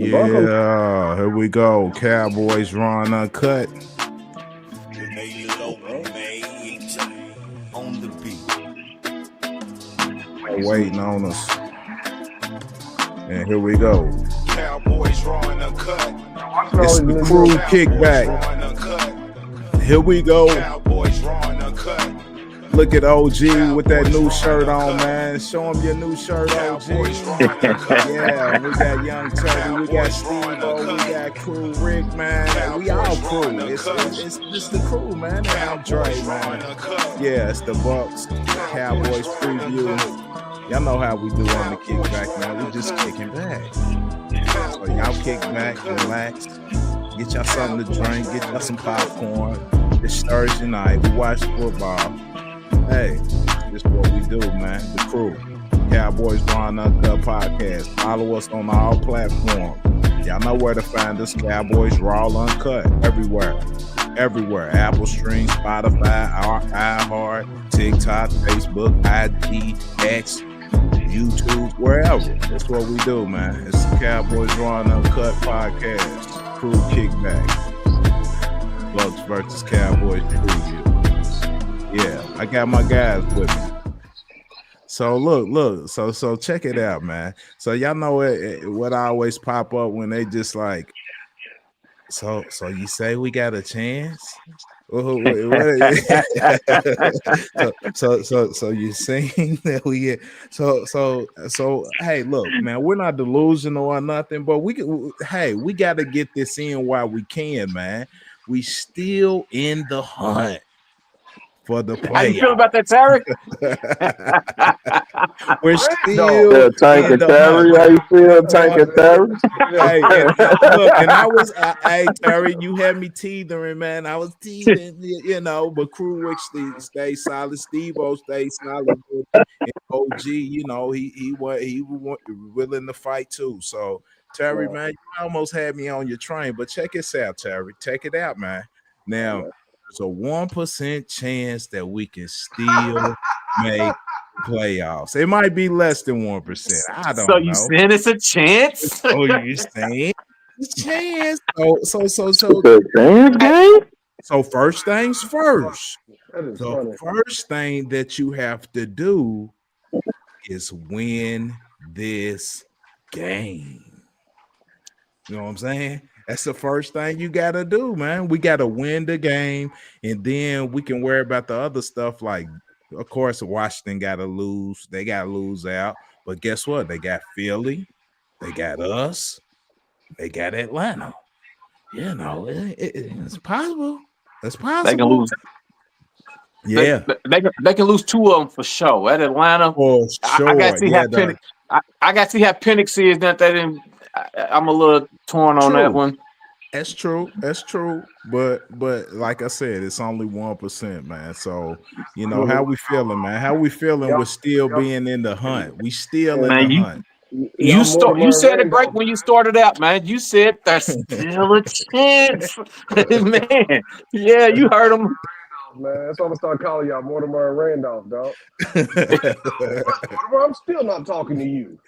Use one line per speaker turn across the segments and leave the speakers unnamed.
Yeah, here we go. Cowboys Raw Uncut. Waiting on us. And here we go. Cowboys Raw Uncut. It's the CRU Kickback. Here we go. Cowboys Raw Uncut. Look at OG with that new shirt on, man. Show him your new shirt, OG. Yeah, we got Young Teddy, we got Steve-O, we got Crew Rick, man. We all crew. It's the crew, man. And I'm Dre, man. Yeah, it's the Bucks Cowboys preview. Y'all know how we do on the kickback, man. We just kicking back. So y'all kick back, relax, get y'all something to drink, get y'all some popcorn. It's Thursday night. We watch football. Hey, this is what we do, man. The crew. Cowboys Raw Uncut podcast. Follow us on all platforms. Y'all know where to find us. Cowboys Raw Uncut. Everywhere. Apple Stream, Spotify, iHeart, TikTok, Facebook, IG, X, YouTube, wherever. That's what we do, man. It's the Cowboys Raw Uncut podcast. Crew Kickback. Bucks versus Cowboys preview. Yeah, I got my guys with me. So look. So check it out, man. So y'all know what I always pop up when they just like. So you say we got a chance? So you saying that we get so hey, look, man, we're not delusional or nothing, but we got to get this in while we can, man. We still in the hunt for the playoffs.
How you feel about that, Terry?
We're still
Tank and Terry. How you feel, Tank and Terry?
And I was, hey Terry, you had me teetering, man. I was teething, but Crew Rick stay solid. Steve-O stay solid. And OG, he was willing to fight too. So Terry, man, you almost had me on your train, but check this out, Terry. Check it out, man. Now. There's a 1% chance that we can still make playoffs. It might be less than 1%. I don't know.
So you saying it's a chance?
Oh, you saying it's a chance? So first things first. The first thing that you have to do is win this game. You know what I'm saying? That's the first thing you got to do, man. We got to win the game, and then we can worry about the other stuff. Like, of course, Washington got to lose. They got to lose out. But guess what? They got Philly. They got us. They got Atlanta. It's possible. It's possible.
They can lose.
Yeah.
They can lose two of them for sure. At Atlanta,
for sure.
I got to see how Penix. I got to see how Penix is. That they didn't. I'm a little torn on that one.
That's true. But like I said, it's only 1%, man. So how we feeling, man? How we feeling with still being in the hunt? We still in the hunt.
You said it right when you started out, man. You said there's still a chance, man. Yeah, you heard him.
Man, that's why I'm gonna start calling y'all Mortimer and Randolph, dog. Mortimer, I'm still not talking to you.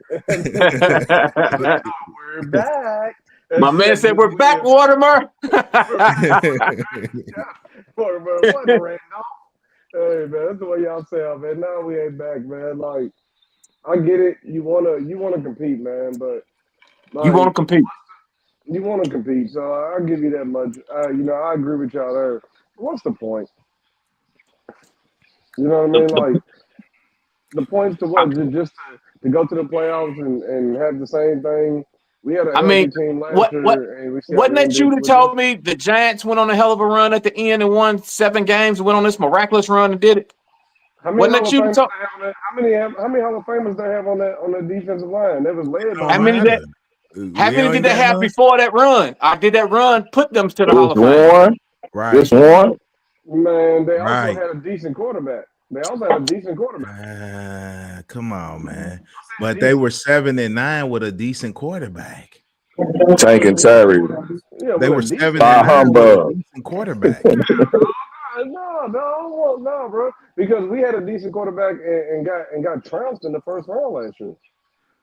We're back.
My man said we're back, Mortimer.
Mortimer, what, Randolph? Hey man, that's the way y'all sound, man. Now we ain't back, man. Like, I get it. You wanna compete, man, but
you wanna compete.
You wanna compete, so I'll give you that much. I agree with y'all there. What's the point? You know what I mean? Like, the point's to what? Just to go to the playoffs and have the same thing. We had a team last year. And
wasn't that you that told me the Giants went on a hell of a run at the end and won 7 games and went on this miraculous run and did it?
How many Hall of Famers they have on that defensive line? That was led by
how many did they have before that run? I did that run, put them to the Hall of Fame.
Right.
This one. Man, they also had a decent quarterback.
Come on, man. But they were 7-9 with a decent quarterback.
Tank and Terry.
They were 7-9 with a decent quarterback.
No, bro. Because we had a decent quarterback and got trounced in the first round last year.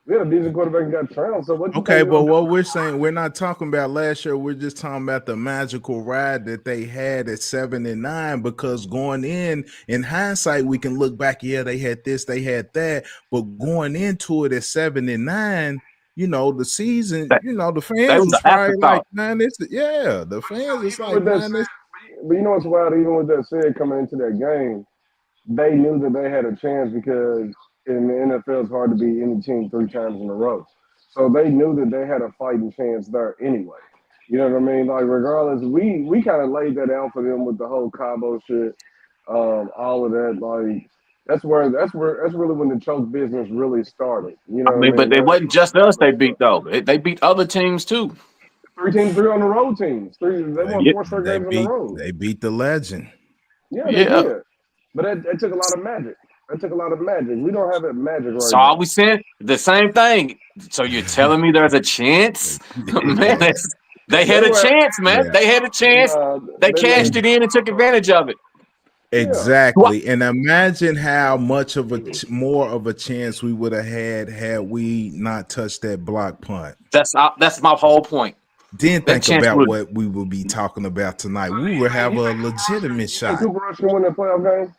We had a decent quarterback and got trounced. So what?
Okay, but what we're saying, we're not talking about last year. We're just talking about the magical ride that they had at 7-9. Because going in hindsight, we can look back. Yeah, they had this, they had that. But going into it at 7-9, the season, the
They
fans
was
was
the
probably like,
afterthought.
man, the fans is like,
with that
man,
said,
this.
but you know what's wild? Even with that said, coming into that game, they knew that they had a chance because in the NFL it's hard to beat any team 3 times in a row. So they knew that they had a fighting chance there anyway. You know what I mean? Like regardless, we kind of laid that out for them with the whole Cabo shit, all of that. Like that's really when the choke business really started. You know
I
what I
mean,
mean?
but it wasn't just us they beat though. They beat other teams too.
3 on the road teams. They won
Yeah.
4 straight
They
games on the
beat
road.
they beat the legend.
Yeah, they
Yeah.
did. But that took a lot of magic. That took a lot of magic. We don't have that magic right
So
now.
are we saying the same thing? So you're telling me there's a chance? Man, they had
They
a
were,
chance, man.
Yeah.
They had a chance. They
they let
cashed it in and took advantage of it.
yeah.
Exactly. And imagine how much of more of a chance we would have had we not touched that block punt.
That's my whole point.
Then
That
think
chance
about
would.
what we will be talking about tonight. We will have a legitimate shot.
Cooper Rush can win that playoff game.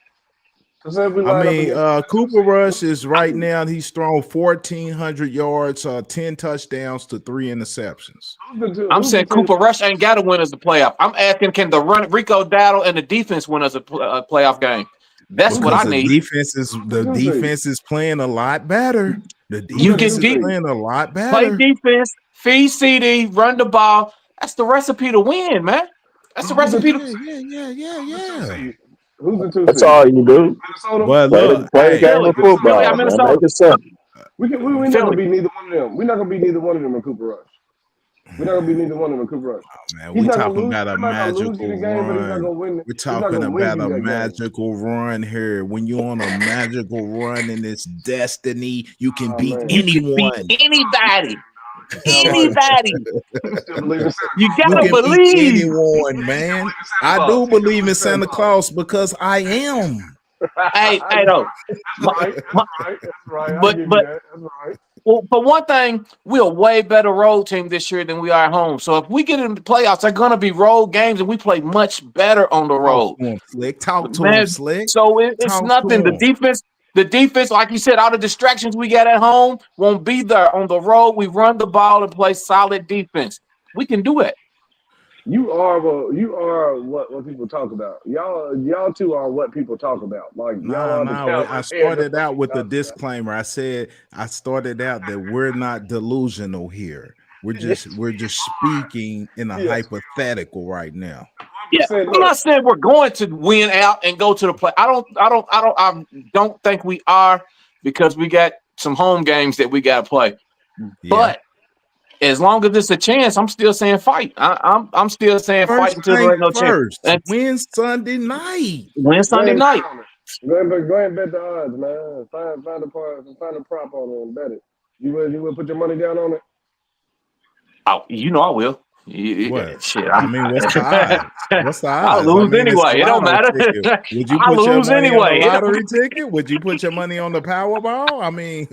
Because if we
I
line up
mean,
against
Cooper Rush is right now, he's thrown 1,400 yards, 10 touchdowns to 3 interceptions.
I'm saying Cooper Rush ain't got to win us a playoff. I'm asking, can the run Rico Dowdle and the defense win us a playoff game? That's what I
Because
need.
the defense is playing a lot better. The
You
defense
get
is playing a lot
play
better.
defense, feed CD, run the ball. That's the recipe to win, man. That's the recipe to.
Yeah.
Who's the 2 seed?
That's all you do.
Minnesota.
But
Play
look,
the game
Philly.
of
Philly out
football, man.
Minnesota.
Make it simple.
We're not
Philly.
gonna beat neither one of them. We're not gonna beat neither one of them in Cooper Rush. We're not gonna beat neither one of them in Cooper Rush.
man,
He's
we're
not gonna
talking
lose.
about a
We're not gonna lose you
magical
the game, but he's not
run.
gonna win.
We're
He's not
talking
gonna win
about
you
a
that game.
magical run here. When you're on a magical run in this destiny, you can
Oh,
beat
man.
anyone.
Anybody.
Sound like-
Anybody.
Still believe in Santa
You
Claus.
You
gotta
can beat
believe.
anyone, man. I do believe in Santa Claus because I am.
Hey, though.
That's right. That's right. I
But
give you that. That's right.
well, for one thing, we're a way better road team this year than we are at home. So if we get into the playoffs, they're gonna be road games, and we play much better on the road.
Talk to
Man,
him, Slick.
so it's
Talk
nothing.
to
The
him.
defense, like you said, all the distractions we got at home won't be there on the road. We run the ball and play solid defense. We can do it.
You are what people talk about. Y'all two are what people talk about. Like y'all are the Cowboys.
I started out with a disclaimer. I said I started out that we're not delusional here. We're just speaking in a hypothetical right now.
Yeah, I'm not saying we're going to win out and go to the play. I don't think we are, because we got some home games that we got to play.
Yeah.
But as long as it's a chance, I'm still saying fight. I'm still saying fight until there ain't no chance.
Win Sunday night.
Win Sunday night.
Go ahead and bet the odds, man. Find a prop on it and bet it. You will put your money down on it?
Oh, I will.
What?
Shit,
I mean, what's the odds? What's the odds?
I'll lose anyway. It don't matter.
Would you
I'll
put your
lose
money
anyway.
on the lottery ticket? Would you put your money on the Powerball? I mean,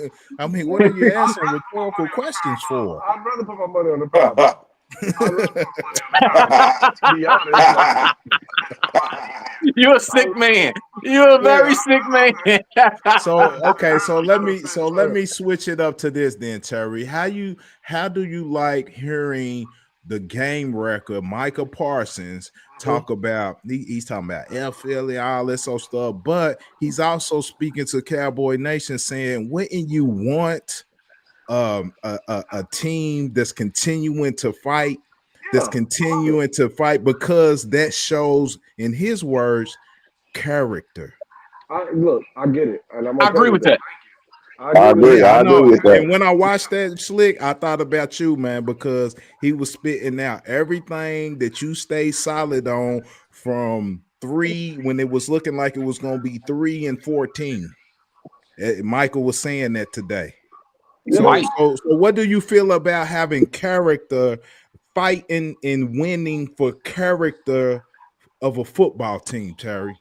what are you asking rhetorical questions for?
I'd rather put my money on the Powerball. To be honest.
You're a sick man. You're a very sick man.
So let me switch it up to this then, Terry. How do you like hearing the game record, Micah Parsons, talk about? He's talking about Philly, all this sort of stuff, but he's also speaking to Cowboy Nation, saying, wouldn't you want a team that's continuing to fight, because that shows, in his words, character.
I get it, and I
agree with that.
I agree. I agree with that.
And when I watched that, Slick, I thought about you, man, because he was spitting out everything that you stay solid on from 3 when it was looking like it was going to be 3 and 14. Michael was saying that today. So what do you feel about having character, fighting and winning for character of a football team, Terry?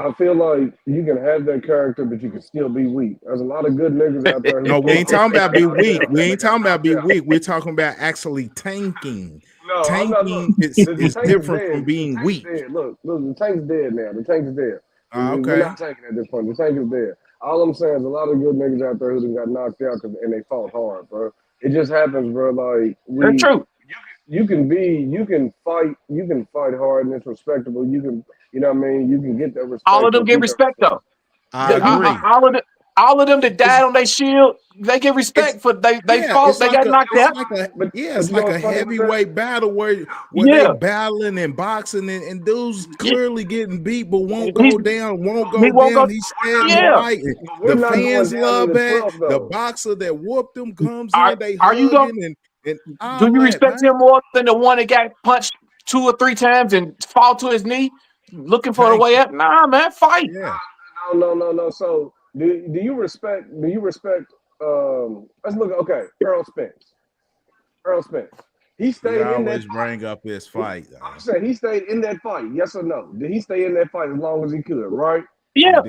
I feel like you can have that character, but you can still be weak. There's a lot of good niggas out there.
No, we ain't talking about be weak. We ain't talking about be weak. We're talking about actually tanking.
No, I'm not. Look,
Tanking is
tank
different
dead.
from being weak.
Dead. Look, the tank's dead now. The tank is dead. We're
Okay.
not tanking at this point. The tank is dead. All I'm saying is a lot of good niggas out there who done got knocked out and they fought hard, bro. It just happens, bro. Like
That's true.
you can fight hard and it's respectable. You can, you know what I mean? You can get that respect.
All of them get respect though.
I agree.
All of them that died on their shield, they get respect for they fought. They got knocked out.
It's like a heavyweight battle where they battling and boxing and dudes clearly getting beat but won't go down, won't go down. He's standing right. The fans love that. The boxer that whooped him comes in. They hugging and
do you respect him more than the one that got punched 2 or 3 times and fall to his knee looking for the way up? Nah, man, fight.
Yeah.
No. So do you respect? Let's look. Okay, Earl Spence. He stayed in that.
Bring up his fight.
I'm saying he stayed in that fight. Yes or no? Did he stay in that fight as long as he could? Right.
Yeah.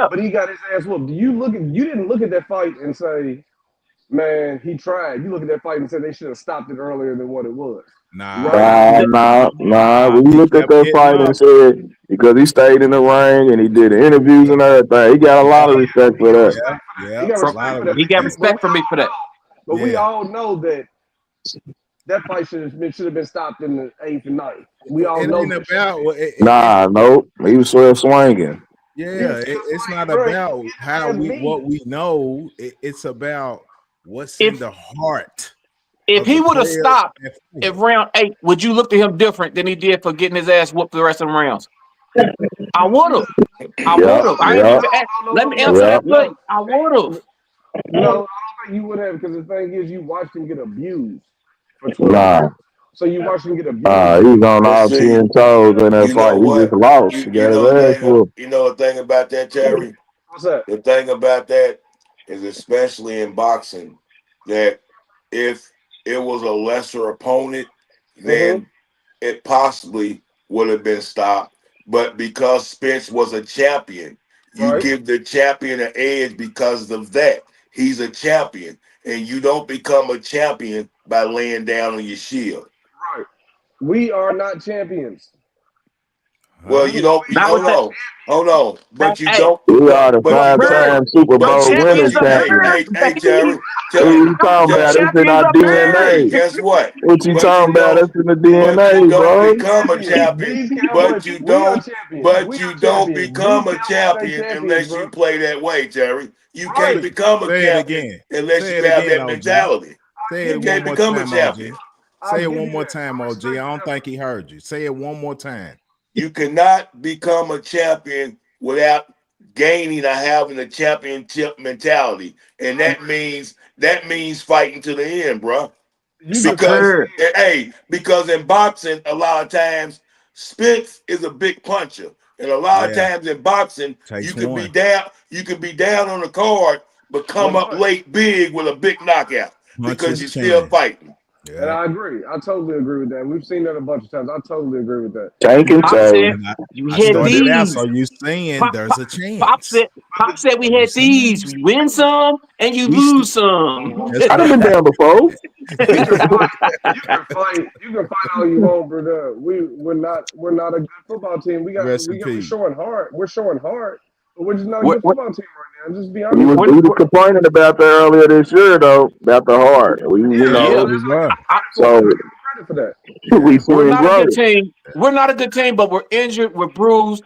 But he got his ass whooped. You didn't look at that fight and say, man, he tried. You look at that fight and say they should have stopped it earlier than what it was.
Nah. We looked at that fight and said because he stayed in the ring and he did interviews and everything. He got a lot of respect for that.
He got respect for me for that.
But we all know that fight should have been stopped in the 8th and 9th. We all know
that. He was still swinging.
Yeah, it's not about what we know. It's about what's in the heart.
If he would have stopped at round 8, would you look at him different than he did for getting his ass whooped the rest of the rounds? I would have. Let me answer that play. I would have.
No, I don't think you would have because the thing is, you watched him get abused for 12 So you watched him get abused.
He was on all 10 toes in that fight. He just lost.
You know the thing about that, Terry?
What's that?
The thing about that is, especially in boxing, that if it was a lesser opponent, then it possibly would have been stopped. But because Spence was a champion, you give the champion an edge because of that. He's a champion, and you don't become a champion by laying down on your shield.
Right. We are not champions.
Well, you don't. Hold on. But you don't.
We are the 5-time Super Bowl winners.
Hey, Jerry.
What you talking about? It's in our DNA.
Guess what?
What you talking about? It's in the DNA, bro.
You don't become a champion, but you don't become a champion unless you play that way, Jerry. You can't become a champion unless you have that mentality. You can't become a champion.
Say it one more time, OG. I don't think he heard you. Say it one more time.
You cannot become a champion without gaining or having a championship mentality, and that means fighting to the end, bro. Because in boxing, a lot of times Spence is a big puncher, and a lot of times in boxing, you can be down on the card, but come up late big with a big knockout because you're still fighting.
Yeah. And I agree. I totally agree with that. We've seen that a bunch of times. I totally agree with that.
You had these.
So you saying there's a chance.
Pop said we had these. You win some and you lose some.
I've been down before.
You can fight all you want, brother. We're not a good football team. We're showing hard. We're showing hard. But we're just not a good football team right now. Just be honest.
We were complaining about that earlier this year, though, about the heart. So
credit for that.
We're not a good team. We're not a good team, but we're injured. We're bruised.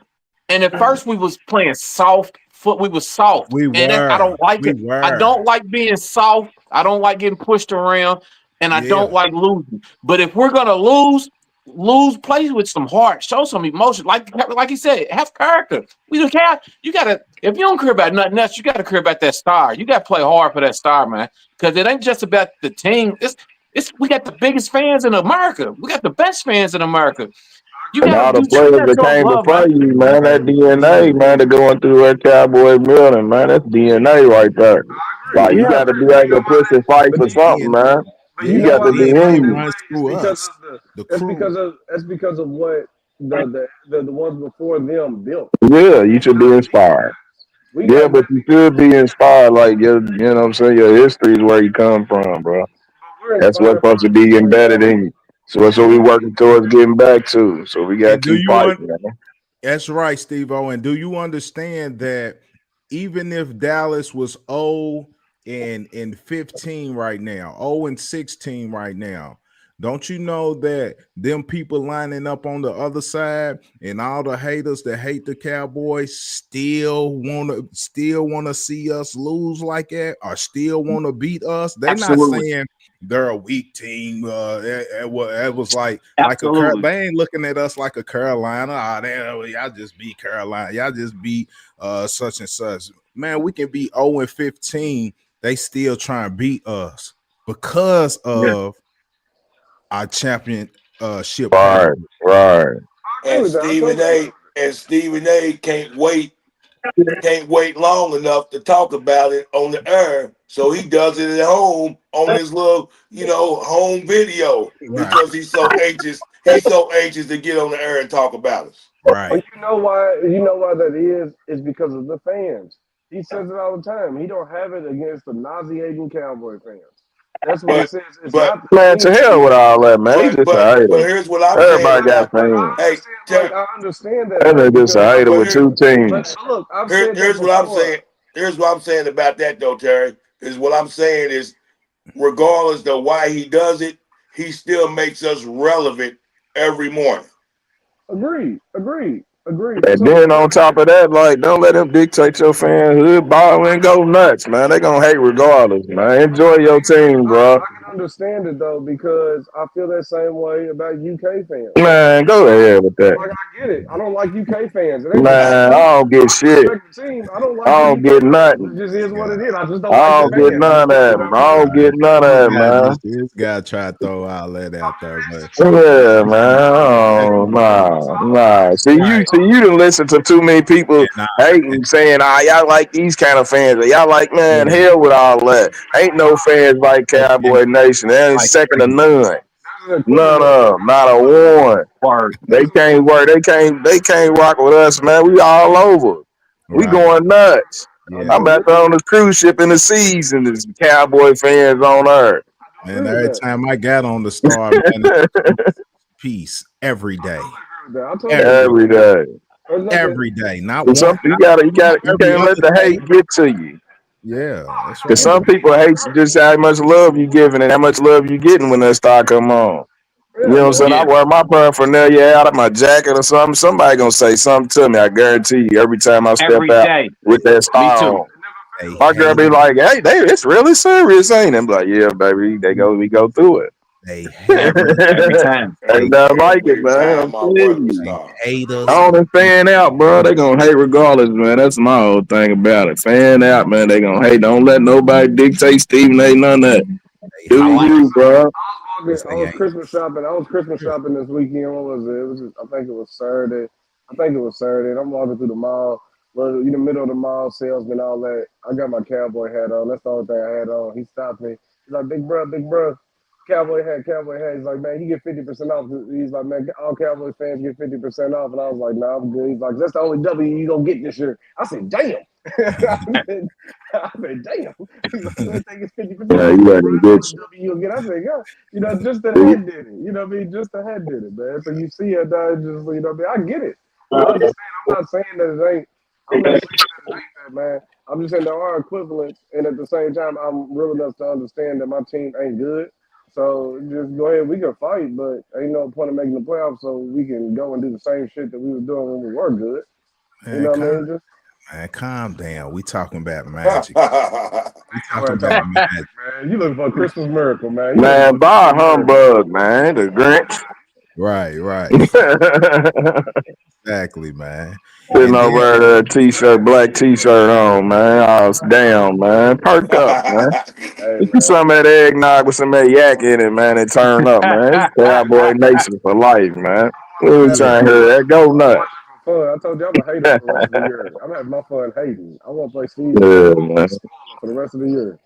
And at first, we was playing soft foot. We was soft. I don't like it. I don't like being soft. I don't like getting pushed around, and I don't like losing. But if we're gonna lose, play with some heart, show some emotion. Like he said, have character. We don't care. You gotta, if you don't care about nothing else, you gotta care about that star. You gotta play hard for that star, man. Because it ain't just about the team. We got the biggest fans in America. We got the best fans in America. You got
all the players that came before you, man. That DNA, man, to going through that Cowboy building, man. That's DNA right there. Like you gotta be able to push and fight for something, man. You got to be in you.
That's because of what the ones before them built.
Yeah, you should be inspired. Yeah, but you should be inspired. Like you know what I'm saying? Your history is where you come from, bro. That's what's supposed to be embedded in you. So that's what we working towards getting back to. So we gotta keep fighting, man.
That's right, Steve-O. And do you understand that even if Dallas was 0-15 right now, 0-16 right now, don't you know that them people lining up on the other side and all the haters that hate the Cowboys still wanna see us lose like that, or still want to beat us? They're not saying they're a weak team. It was like a they ain't looking at us like a Carolina. Y'all just beat Carolina. Y'all just beat such and such. Man, we can be 0-15. They still trying to beat us because of our championship.
Right.
And Stephen A can't wait long enough to talk about it on the air. So he does it at home on his little, home video because he's so anxious. He's so anxious to get on the air and talk about us.
Right.
But you know why that is? It's because of the fans. He says it all the time. He don't have it against the nauseating Cowboy fans. That's what he says. It's not
man, to hell with all that, man.
But here's what I'm
Everybody
saying.
got fans.
I understand that.
They're just a hater with two teams.
Look,
here's what I'm saying. Here's what I'm saying about that, though, Terry. Is what I'm saying is, regardless of why he does it, he still makes us relevant every morning.
Agreed.
And then on top of that, like, don't let them dictate your fanhood. Ball and go nuts, man. They gonna hate regardless, man. Enjoy your team, bro.
I can understand it though, because I feel that same way about UK fans.
Man, go ahead with that.
Like, I get it. I don't like UK fans.
Man, I don't get shit.
I don't like.
I don't get nothing.
It just is what it is. I just don't.
I don't get none of that. I don't get none of that, man.
This guy try to throw all that out there, man.
Yeah, man. Oh, nah. See, you done listen to too many people hating, saying, y'all like these kind of fans. Y'all like, man, hell with all that. Ain't no fans like Cowboy Nation. They ain't second to none. None of them. Not a one. They can't work. They can't rock with us, man. We all over. We going nuts. Yeah. I'm back on the cruise ship in the seas, and there's Cowboy fans on Earth.
And every time I got on the Star, man, peace every day.
Every day.
Every day. Not
one. You can't let the hate get to you.
Yeah, that's
because some people hate just how much love you giving and how much love you getting when that star come on. You know what I'm saying? I wear my paraphernalia out of my jacket or something. Somebody gonna say something to me. I guarantee you. Every time I step out with that star on, my girl be like, "Hey, it's really serious, ain't it?" I'm like, "Yeah, baby. We go through it."
Every time.
They don't like it, man. I don't fan out, bro. They gonna hate regardless, man. That's my whole thing about it. Fan out, man. They gonna hate. Don't let nobody dictate Stephen A. None of that. Do you, bro?
I was Christmas shopping this weekend. What was it? I think it was Saturday. And I'm walking through the mall. Well, in the middle of the mall, salesman, all that. I got my cowboy hat on. That's the only thing I had on. He stopped me. He's like, big bro. Cowboy hat. He's like, man, he get 50% off. He's like, man, all Cowboy fans get 50% off. And I was like, nah, I'm good. He's like, that's the only W you gonna get this year. I said, damn. I said, damn. I think it's 50%.
Yeah, you ready to get
you get. I said, yeah, just the head did it. You know what I mean? Just the head did it, man. So you see it, just you know what I mean? I get it. I'm not saying that it ain't. I'm not saying that it ain't that, man. I'm just saying there are equivalents, and at the same time, I'm real enough to understand that my team ain't good. So just go ahead, we can fight, but ain't no point in making the playoffs so we can go and do the same shit that we were doing when we were good.
Man, you know what I mean? Man, calm down. We talking about magic. We talking about magic.
Man, you looking for a Christmas miracle, man.
Man, buy a humbug, man. The Grinch.
Right. Exactly, man.
Sitting over a t-shirt, black t-shirt on, man. I was down, man. Perk up, man. Hey, man. Some of that eggnog with some of that yak in it, man, and turn up, man. It's Cowboy Nation for life, man. We trying to hear that. Go nuts.
I told you I'm a hater for the rest of the year. I'm having my fun hating. I want to play Steve for the rest of the year.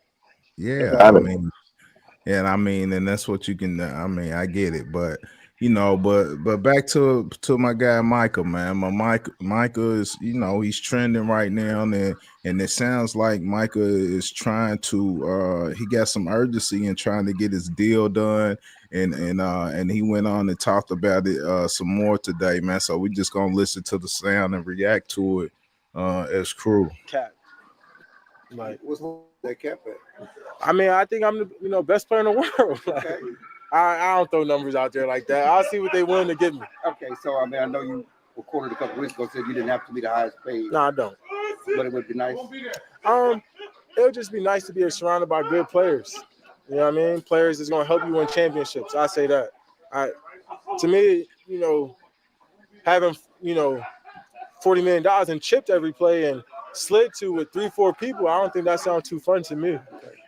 Yeah, and that's what you can. I mean, I get it, but but back to my guy Micah, man. Micah is, he's trending right now, and it sounds like Micah is trying to he got some urgency in trying to get his deal done, and he went on and talked about it some more today, man. So we just gonna listen to the sound and react to it as crew.
Cap. Like,
what's that cap at?
I mean, I think I'm the best player in the world.
Okay.
I don't throw numbers out there like that. I'll see what they willing to give me.
Okay, so I mean, I know you recorded a couple weeks ago, said you didn't have to be the highest paid.
No, I don't.
But it would be nice.
It would just be nice to be surrounded by good players. You know what I mean? Players that's going to help you win championships. I say that. To me, having $40 million and chipped every play and slid to with 3-4 people, I don't think that sounds too fun to me.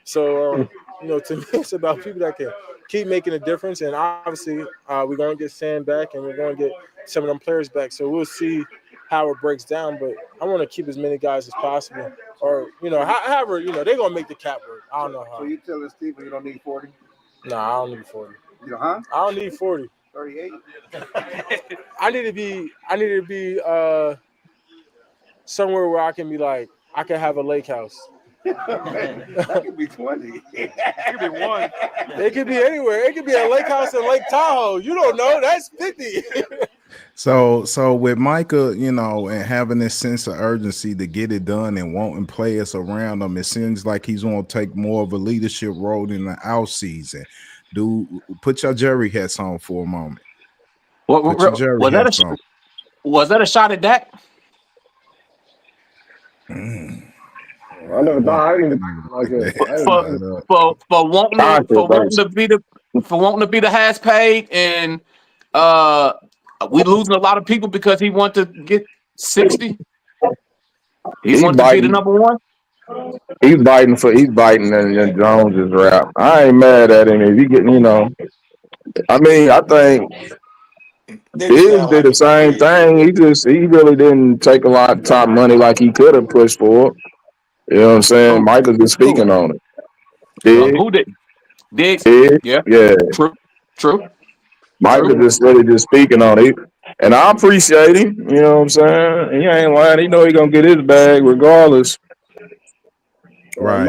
So, to me, it's about people that can keep making a difference. And obviously, we're going to get Sam back and we're going to get some of them players back. So we'll see how it breaks down. But I want to keep as many guys as possible. Or, however, they're going to make the cap work. I don't know how.
So you telling Steven you don't need 40?
No, I don't need 40.
Huh?
I don't need 40.
38?
I need to be somewhere where I can be like, I can have a lake house.
That could be 20.
It could be one. It could be anywhere. It could be a lake house in Lake Tahoe. You don't know. That's 50.
So with Micah, and having this sense of urgency to get it done and wanting players around him, it seems like he's going to take more of a leadership role in the out season. Put your Jerry hats on for a moment.
Was that a shot at Dak?
I never thought. I didn't even think like it.
For wanting to be the highest paid, and we losing a lot of people because he wanted to get 60. He wanted to be the number one.
He's biting in Jones's rap. I ain't mad at him if he getting, I mean, I think Diggs did the same thing. He really didn't take a lot of top money like he could have pushed for it. You know what I'm saying? Michael's been speaking on it.
Who did? Diggs? Yeah. True.
Michael just speaking on it. And I appreciate him. You know what I'm saying? He ain't lying. He know he gonna get his bag regardless.
Right.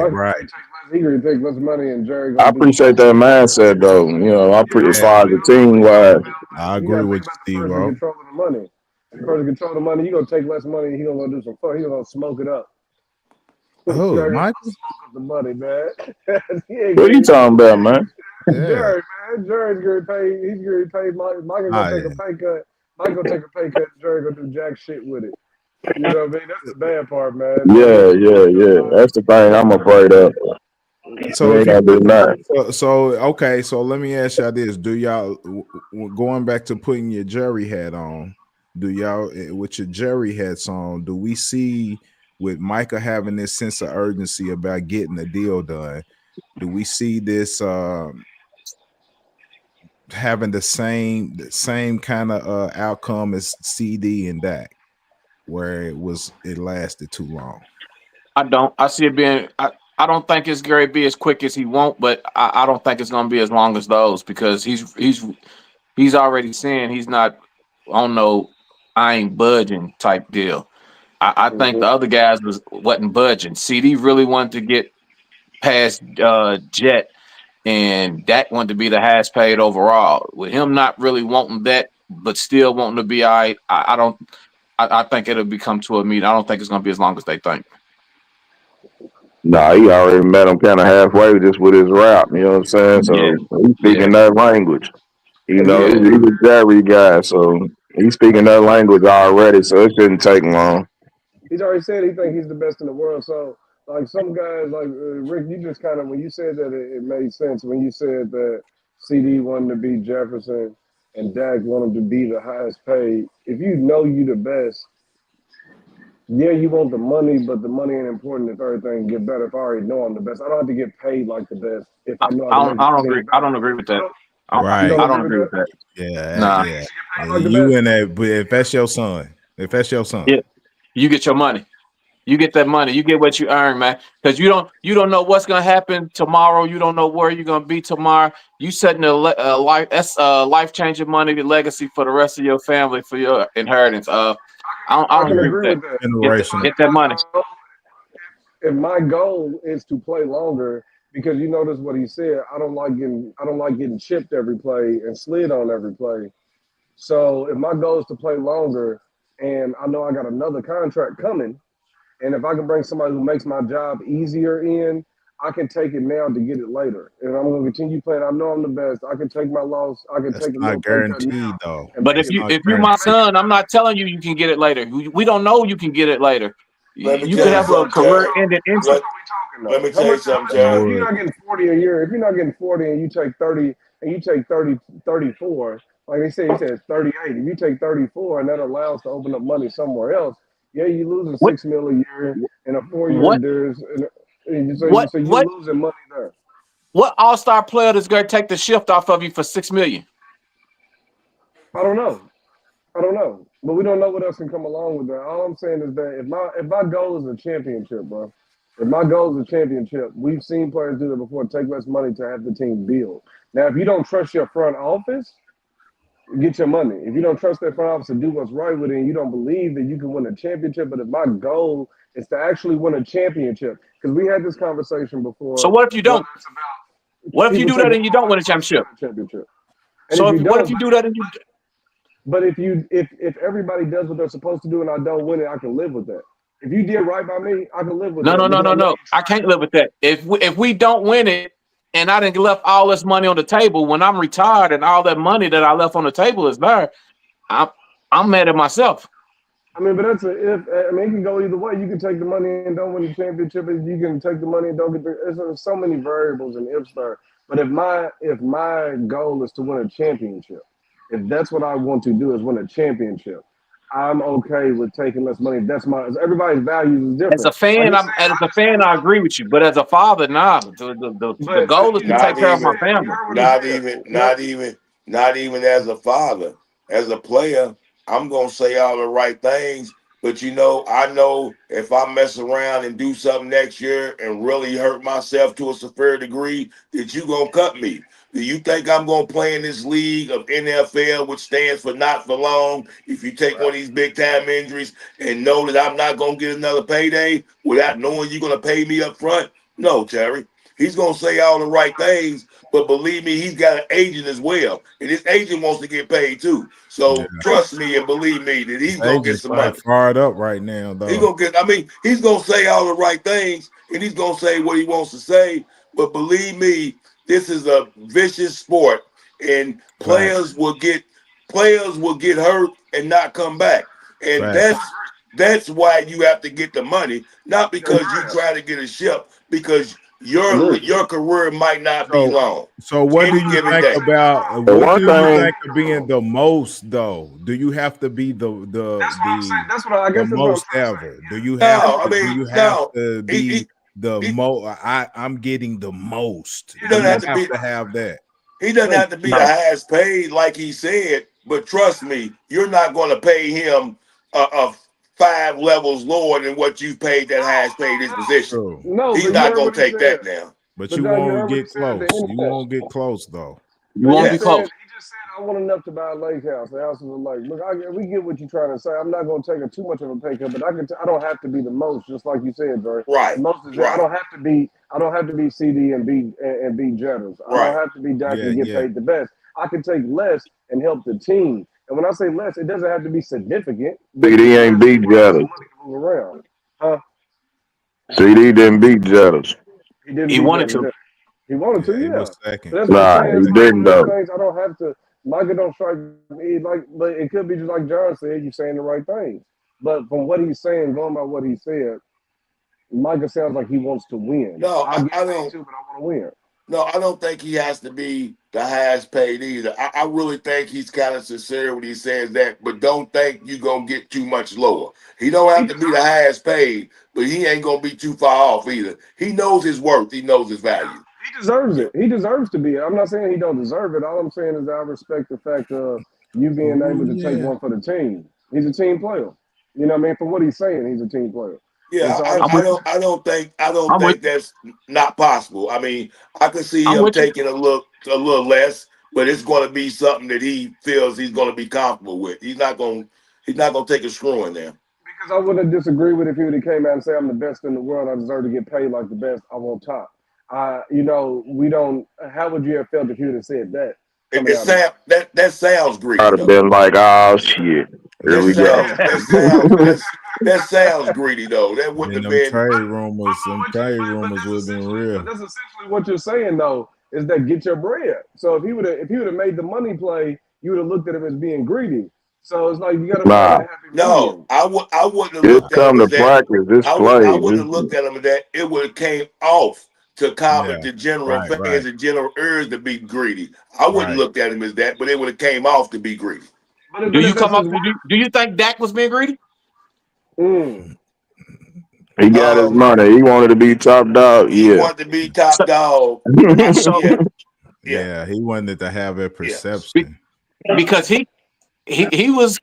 He gonna take less money, and Jerry.
I appreciate that mindset, though. I pretty far the team wise.
I agree with Steve.
Controlling the money. The person control the money. You gonna take less money. He gonna go do some fun. He gonna smoke it up.
Oh, Michael,
smoke up the money, man.
What are you talking about, man?
Yeah. Jerry, man. Jerry's gonna pay. He's gonna pay. Michael gonna take a pay cut. Michael gonna take a pay cut. Jerry gonna do jack shit with it. You know what I mean? That's the bad part, man.
Yeah. That's the thing I'm afraid of.
So let me ask y'all this: do y'all, going back to putting your Jerry hat on, do y'all with your Jerry hats on? Do we see with Micah having this sense of urgency about getting the deal done? Do we see this having the same kind of outcome as CD and Dak, where it lasted too long?
I don't. I see it being. I don't think it's going to be as quick as he won't, but I don't think it's going to be as long as those, because he's already saying he's not on no I ain't budging type deal. I think the other guys wasn't budging. CD really wanted to get past Jet, and Dak wanted to be the highest paid overall. With him not really wanting that, but still wanting to be all right, I think it'll become to a meet. I don't think it's going to be as long as they think.
Nah, he already met him kind of halfway just with his rap. You know what I'm saying? So he's speaking that language. He's a Jerry guy, so he's speaking that language already. So it shouldn't take long.
He's already said he thinks he's the best in the world. So, like some guys, like Rick, you just kind of, when you said that, it made sense. When you said that CD wanted to be Jefferson and Dak wanted to be the highest paid. If you know you the best, yeah, you want the money, but the money ain't important if everything get better. If I already know I'm the best, I don't have to get paid like the best. If I know
I don't agree with that.
Right.
I don't agree with that.
Yeah. You in that, but if that's your son,
yeah, you get your money. You get that money. You get what you earn, man. Because you don't know what's gonna happen tomorrow. You don't know where you're gonna be tomorrow. You setting a life. That's life changing money, the legacy for the rest of your family, for your inheritance. I don't
can
agree with
agree
that.
with that.
Get that money.
If my goal is to play longer, because you notice what he said, I don't like getting chipped every play and slid on every play. So if my goal is to play longer, and I know I got another contract coming, and if I can bring somebody who makes my job easier in, I can take it now to get it later. And I'm going to continue playing. I know I'm the best. I can take my loss. I can take a little pay cut now.
Though.
But if you're my son, I'm not telling you can get it later. We don't know you can get it later. You could have a career-ending injury.
Let me tell you something,
If
Jared.
you're not getting 40 a year, if you're not getting 40 and you take 30 and you take 34, like they say, he said 38. If you take 34 and that allows to open up money somewhere else, yeah, you're losing $6 million a year in a 4-year deal. So you're losing money there.
What all-star player is going to take the shift off of you for $6 million?
I don't know, but we don't know what else can come along with that. All I'm saying is that if my goal is a championship, bro, if my goal is a championship, we've seen players do that before. Take less money to have the team build. Now, if you don't trust your front office, get your money. If you don't trust that front office to do what's right with it, and you don't believe that you can win a championship, but if my goal is to actually win a championship, because we had this conversation before.
So what if you don't? What if you do that and you don't win a championship? So what if you do that and you?
But if everybody does what they're supposed to do and I don't win it, I can live with that. If you did right by me, I can live with that.
No. I can't live with that. If we don't win it, and I didn't left all this money on the table, when I'm retired and all that money that I left on the table is there, I'm mad at myself.
I mean, but that's if. I mean, it can go either way. You can take the money and don't win the championship, and you can take the money and don't get the. There's so many variables and ifs there. But if my goal is to win a championship, if that's what I want to do is win a championship, I'm okay with taking less money. That's everybody's values is different.
As a fan, I agree with you. But as a father, nah. The goal is to take care of my family.
Not even as a father. As a player, I'm gonna say all the right things. But I know if I mess around and do something next year and really hurt myself to a severe degree, that you gonna cut me. Do you think I'm going to play in this league of NFL, which stands for not for long, if you take one of these big-time injuries and know that I'm not going to get another payday without knowing you're going to pay me up front? No, Terry. He's going to say all the right things, but believe me, he's got an agent as well, and his agent wants to get paid too. So trust me and believe me that he's going to get some money.
Fired up right now, though.
He's going to say all the right things, and he's going to say what he wants to say, but believe me, this is a vicious sport, and players will get hurt and not come back. And that's why you have to get the money, not because you try to get a ship, because your career might not be long.
So what do you think about being the most though? Do you have to be the most ever? Do you have to be the most? I'm getting the most.
He doesn't have to
have that.
He doesn't have to be the highest paid, like he said. But trust me, you're not going to pay him a 5 levels lower than what you paid that highest paid his position.
No,
he's not going to take that now.
But you won't get close. You won't get close though.
You won't be close.
He just said, "I want enough to buy a lake house." The house is a lake. Look, we get what you're trying to say. I'm not going to take too much of a pay cut, but I don't have to be the most, just like you said, Dre.
Right.
I don't have to be CD and be Jetters. I don't have to be Dak and get paid the best. I can take less and help the team. And when I say less, it doesn't have to be significant.
CD ain't beat Jetters. CD didn't beat Jetters.
He wanted to.
He wanted to, yeah.
He didn't though.
I don't have to. Micah don't strike me but it could be just like John said. You're saying the right thing, but from what he's saying, going by what he said, Micah sounds like he wants to win.
No, I don't.
But I want to win.
No, I don't think he has to be the highest paid either. I really think he's kind of sincere when he says that, but don't think you're going to get too much lower. He don't have to be the highest paid, but he ain't going to be too far off either. He knows his worth. He knows his value.
He deserves it. He deserves to be. I'm not saying he don't deserve it. All I'm saying is I respect the fact of you being able to take one for the team. He's a team player. You know what I mean? From what he's saying, he's a team player.
Yeah, I don't think that's not possible. I mean, I could see him taking a little less, but it's going to be something that he feels he's going to be comfortable with. He's not going to take a screw in there.
Because I wouldn't disagree with if he would have came out and said, I'm the best in the world, I deserve to get paid like the best, I want top. We don't. How would you have felt if you would have said that?
That sounds greedy.
I'd have been like, oh shit, here we go.
That sounds greedy though. That wouldn't have been
trade rumors. Some trade rumors would have been real.
But that's essentially what you're saying though, is that get your bread. So if he would have made the money play, you would have looked at him as being greedy. So it's like you got to find a happy medium.
I wouldn't have looked at him as that. I wouldn't have looked at him as that. It would have came off to comment the general fans and general urge to be greedy. I wouldn't look at him as that, but it would have came off to be greedy.
Do you think Dak was being greedy?
He got his money. He wanted to be top dog.
He wanted to be top dog.
Yeah, he wanted to have a perception.
Because he was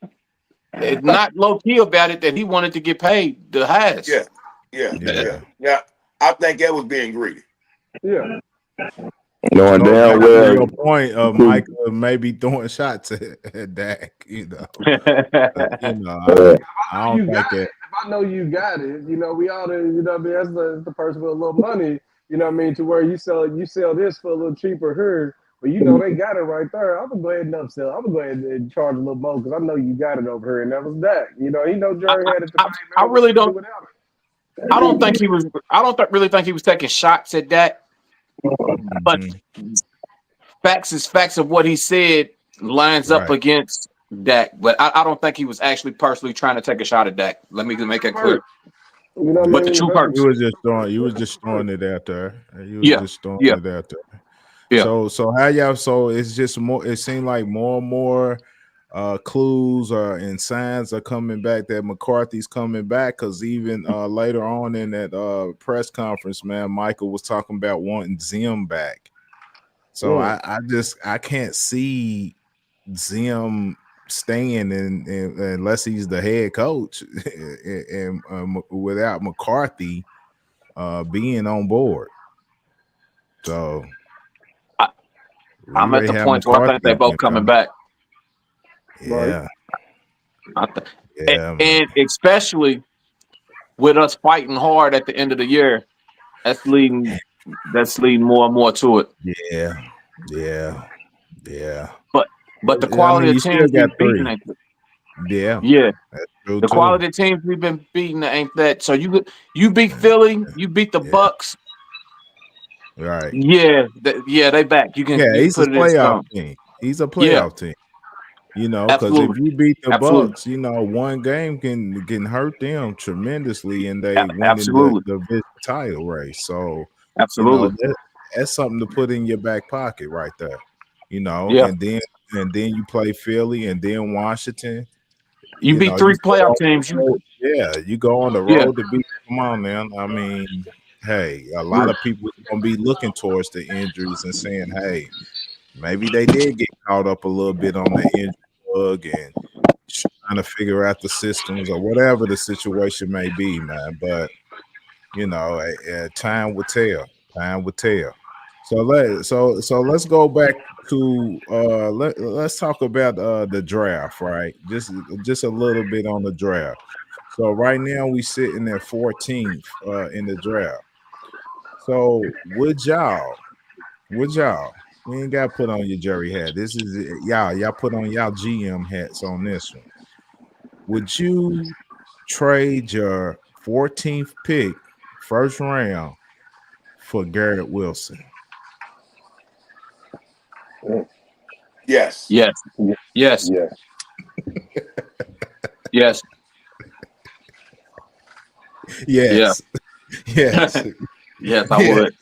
not low key about it that he wanted to get paid the highest.
Yeah. I think that was being greedy.
Yeah.
Knowing damn well.
Your point of Michael maybe throwing shots at Dak, I don't think that.
If I know you got it, we all, that's the person with a little money, to where you sell this for a little cheaper here, but they got it right there. I'm gonna go ahead and upsell. I'm gonna go ahead and charge a little more because I know you got it over here, and that was Dak. Jerry had it.
I really don't. I don't really think he was taking shots at that. But facts is facts of what he said lines up against Dak. But I don't think he was actually personally trying to take a shot at Dak. Let me make that clear. But the true purpose.
You was just throwing it out there. Just throwing it out there.
Yeah.
So how y'all? So it's just more. It seemed like more and more clues and signs are coming back that McCarthy's coming back, because even later on in that press conference, man, Michael was talking about wanting Zim back. So I can't see Zim staying unless he's the head coach and without McCarthy being on board. So
I'm at the point where I think they're both coming back.
Yeah.
And especially with us fighting hard at the end of the year, that's leading more and more to it.
Yeah.
But the quality of teams we've beaten ain't the quality of teams we've been beating ain't that. So you beat Philly, you beat the Bucks.
Right.
Yeah, they back. You can
he's a playoff team. He's a playoff team. Because if you beat the Bucks, one game can hurt them tremendously, and they win the division title race. So
absolutely,
that's something to put in your back pocket right there. And then you play Philly and then Washington.
You beat three playoff teams.
You go on the road to beat. Come on, man. I mean, hey, a lot of people are gonna be looking towards the injuries and saying, hey, maybe they did get caught up a little bit on the injury bug and trying to figure out the systems or whatever the situation may be, man. But time will tell. Time will tell. So let's go back to let's talk about the draft, right? Just a little bit on the draft. So right now we sitting at 14th in the draft. So would y'all? We ain't got to put on your Jerry hat. This is y'all put on y'all GM hats on this one. Would you trade your 14th pick, first round, for Garrett Wilson?
Yes.
Yes. Yes.
Yes.
Yes.
Yes. Yes.
Yes, I would.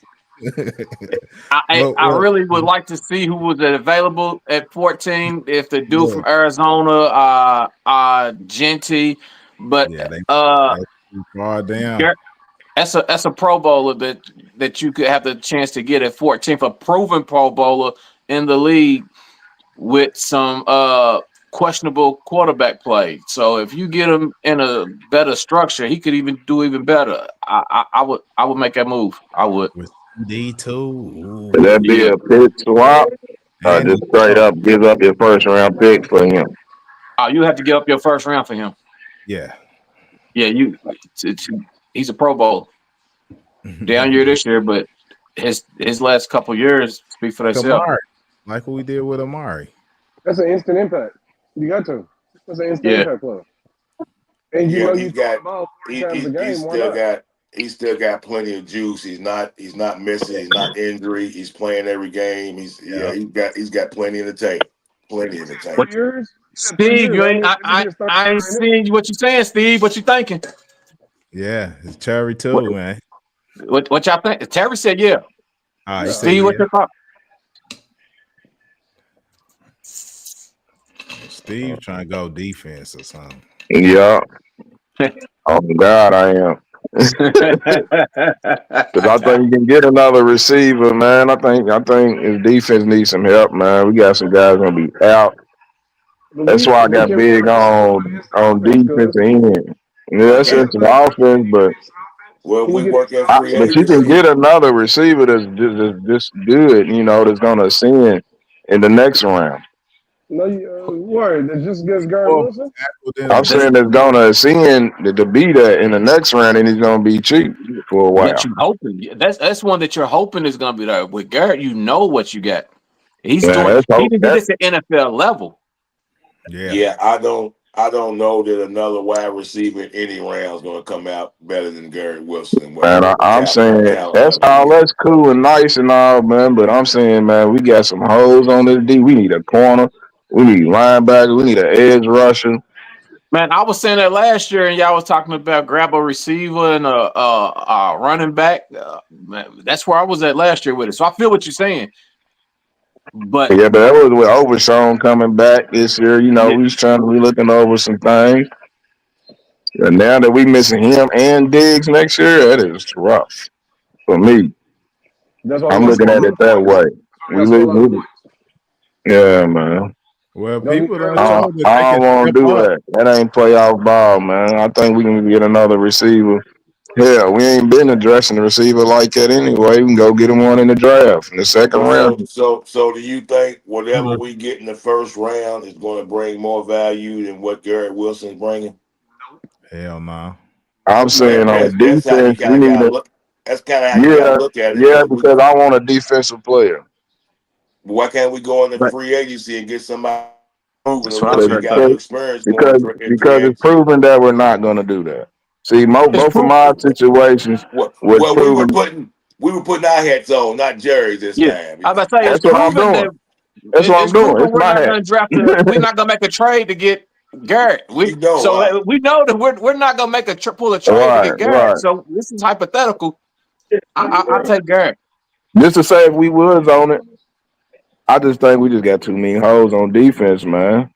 I really would like to see who was available at 14. If the dude from Arizona, Genty, but
far down.
That's a Pro Bowler that you could have the chance to get at 14th, a proven Pro Bowler in the league with some questionable quarterback play. So if you get him in a better structure, he could do even better. I would make that move. I would.
With D2.
Could that be
Yeah.
a pick swap? Or just straight up give up your first round pick for him?
You have to give up your first round for him.
Yeah.
Yeah, he's a Pro Bowl. Down year this year, but his last couple years speak for themselves.
Like what we did with Amari.
That's an instant impact. You got to. That's an instant impact play. And you know you throw the ball 3 times a game.
He's still got plenty of juice. He's not missing. He's not injury. He's playing every game. He's got plenty in the tank. Plenty in the tank.
Steve, you ain't. I ain't seeing what you saying, Steve. What you thinking?
Yeah, it's Terry too, man.
What y'all think? Terry said, "Yeah." Steve, what your thought?
Steve trying to go defense or something.
Yeah. Oh God, I am. Because I think you can get another receiver, man. I think his defense needs some help, man. We got some guys gonna be out. That's why I got big on defense end. Yeah, that's just an offense, but but you can get another receiver that's just good, that's gonna ascend in the next round.
No, word. That's just against Garrett Wilson.
I'm saying it's gonna ascend to be that in the next round, and he's gonna be cheap for a while.
What you hoping? That's one that you're hoping is gonna be there. With Garrett, you know what you got. He can do this at NFL level.
Yeah. I don't know that another wide receiver in any round is going to come out better than Garrett Wilson.
And I'm saying that's cool and nice and all, man. But I'm saying, man, we got some holes on this D. We need a corner. We need linebacker. We need an edge rusher.
Man, I was saying that last year, and y'all was talking about grab a receiver and a running back. Man, that's where I was at last year with it. So I feel what you're saying. But
that was with Overshown coming back this year. We looking over some things. And now that we missing him and Diggs next year, that is rough for me. I'm looking at it that way. Yeah, man.
Well, people don't
I don't want to do that. That ain't playoff ball, man. I think we can get another receiver. Yeah, we ain't been addressing the receiver like that anyway. We can go get him one in the draft in the second round.
So do you think whatever we get in the first round is going to bring more value than what Garrett Wilson's bringing?
Hell no.
I'm saying on defense, we need to.
That's kind of how you got to look at it.
Yeah, because I want a defensive player.
Why can't we go into free agency and get somebody proven
experience? Because it's proven that we're not going to do that. See, both of my situations
we were putting our hats on, not Jerry's this time.
I was about to say,
that's what I'm doing. That's what I'm doing. It's my hat.
We're not gonna make a trade to get Garrett. We know that we're not gonna make pull a trade to get Garrett. Right. So this is hypothetical. I take Garrett.
Just to say, if we was on it, I just think we just got too many holes on defense, man.